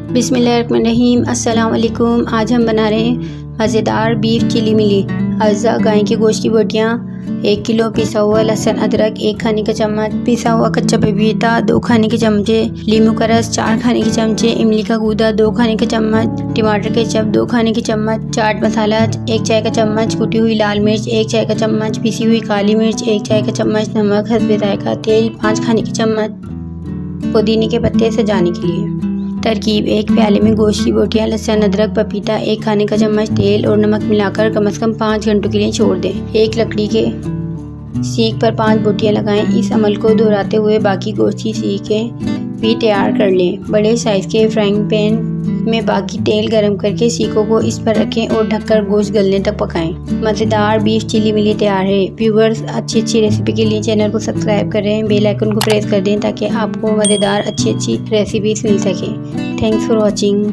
बिस्मिल्लाहिर्रहमानिर्रहीम। अस्सलाम वालेकुम। आज हम बना रहे हैं मज़ेदार बीफ चिली मिली। अज्जा गाय के गोश्त की बोटियाँ, 1 किलो पिसा हुआ लहसुन अदरक, 1 खाने का चम्मच पिसा हुआ कच्चा पपीता, 2 खाने के चमचे नींबू का रस, 4 खाने के चमचे इमली का गूदा, 2 खाने के चम्मच टमाटर केचप, 2 खाने के चम्मच चाट मसाला, 1 चाय का चम्मच कुटी हुई लाल मिर्च, 1 चाय का चम्मच पिसी हुई काली मिर्च, 1 चाय का चम्मच नमक हस्बे जायका, तेल 5 खाने के चम्मच, पुदीने के पत्ते सजाने के लिए। तरकीब: 1 प्याले में गोश्त की बोटियाँ, लहसुन अदरक पपीता, 1 खाने का चम्मच तेल और नमक मिलाकर कम से कम 5 घंटों के लिए छोड़ दें। एक लकड़ी के सीख पर 5 बोटियाँ लगाएं। इस अमल को दोहराते हुए बाकी गोश्त की सीखें भी तैयार कर लें। बड़े साइज़ के फ्राइंग पैन में बाकी तेल गरम करके सीखों को इस पर रखें और ढककर गोश्त गलने तक पकाएं। मज़ेदार बीफ चिली मिली तैयार है। व्यूअर्स, अच्छी रेसिपी के लिए चैनल को सब्सक्राइब करें, बेल आइकन को प्रेस कर दें ताकि आपको मज़ेदार अच्छी रेसिपीज़ मिल सकें। Thanks for watching.